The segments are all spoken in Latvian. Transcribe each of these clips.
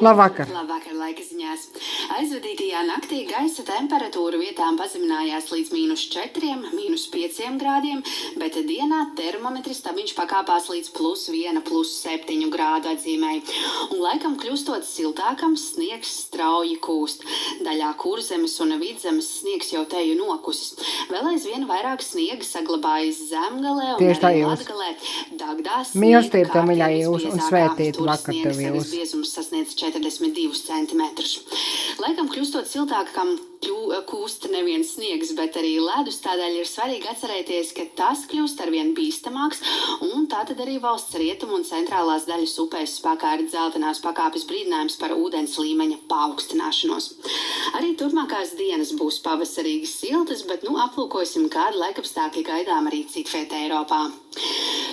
Labvakar! Labvakar laika ziņās. Aizvadītajā naktī gaisa temperatūra vietām pazeminājās līdz -4, -5 grādiem, bet dienā termometri stabiņš pakāpās līdz +1, +7 grādu atzīmēji. Un laikam kļūstot siltākam, sniegs strauji kūst. Daļā Kurzemes un Vidzemes sniegs jau teju nokusis. Vēl aizvien vairāk sniega saglabājas Zemgalē un arī Latgalē. Dagdā Mīlestība tev, mīļā Ilze, un svētīta vakar tev, Ilze. Biezums sasniedz 42 centimetrus. Laikam kļūstot siltākam kūst nevien sniegs, bet arī ledus, tādēļ ir svarīgi atcerēties, ka tas kļūst arvien bīstamāks, un tātad arī valsts rietumu un centrālās daļas upēs spēkā ir dzeltenās pakāpes brīdinājums par ūdens līmeņa paaugstināšanos. Arī turpmākās dienas būs pavasarīgi siltas, bet aplūkosim, kādi laikapstākļi gaidām arī citvietē Eiropā.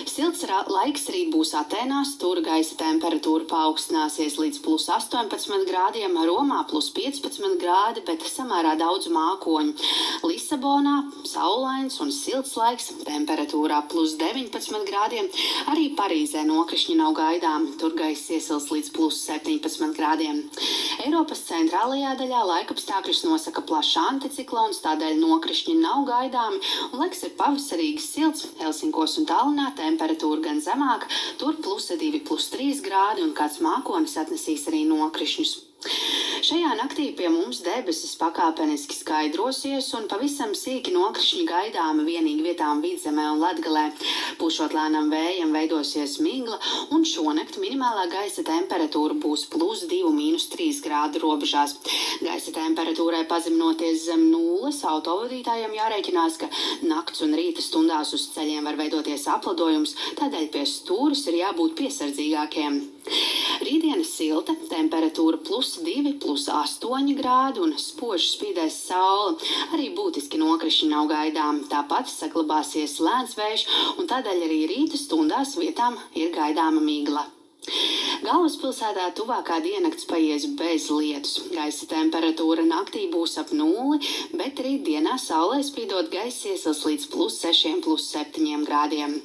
Silts laiks rīt būs Atēnās, tur gaisa temperatūra paaugstināsies līdz +18 grādiem, Romā +15 grādi, bet samērā daudz mākoņu. Lisabonā saulains un silts laiks, temperatūrā +19 grādiem, arī Parīzē nokrišņi nav gaidāmi, tur gaisa iesils līdz +17 grādiem. Eiropas centrālajā daļā laikapstākļus nosaka plašs anticiklons, tādēļ nokrišņi nav gaidāmi, un laiks ir pavasarīgi silts, Helsinkos un Tallinā temperatūra gan zemāka, tur +2, +3 grādi un kāds mākonis atnesīs arī nokrišņus. Šajā naktī pie mums debesis pakāpeniski skaidrosies un pavisam sīki nokrišņi gaidāmi vienīgi vietām Vidzemē un Latgalē. Pušot lēnam vējam veidosies migla, un šonakt minimālā gaisa temperatūra būs +2, -3 grādu robežās. Gaisa temperatūrai pazeminoties zem nulles, autovadītājiem jārēķinās, ka nakts un rīta stundās uz ceļiem var veidoties apladojums, tādēļ pie stūres ir jābūt piesardzīgākiem. Rītdiena silta, temperatūra +2, +8 grādi un spoži spīdēs saule. Arī būtiski nokrišņi nav gaidāmi, tāpat saglabāsies lēns vējš, un tādēļ arī rīta stundās vietām ir gaidāma migla. Galvaspilsētā tuvākā diennakts paies bez lietus. Gaisa temperatūra naktī būs ap 0, bet rīt dienā saulē spīdot gaisa iesils līdz +6, +7 grādiem.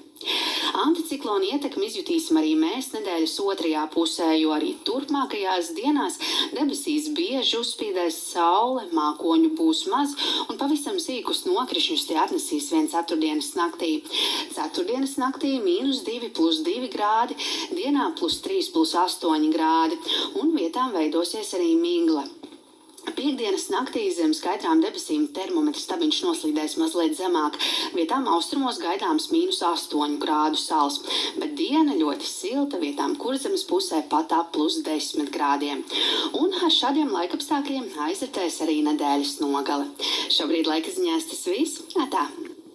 Anticiklona ietekmi izjutīsim arī mēs nedēļas otrajā pusē, jo arī turpmākajās dienās debesīs bieži uzspīdēs saule, mākoņu būs maz un pavisam sīkus nokrišņus tie atnesīs vien ceturtdienas naktī. Ceturtdienas naktī -2, +2 grādi, dienā +3, +8 grādi un vietām veidosies arī migla. Piektdienas naktī zem skaidrām debesīm termometra stabiņš noslīdēs mazliet zemāk, vietām austrumos gaidāms -8 grādu sals, bet diena ļoti silta, vietām Kurzemes pusē pat ap +10 grādiem. Un ar šādiem laikapstākļiem aizritēs arī nedēļas nogale. Šobrīd laika ziņās tas viss. Tā.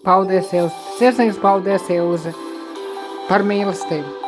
Paldies, Ilze! Sirsnīgs paldies, Ilze, par mīlestību!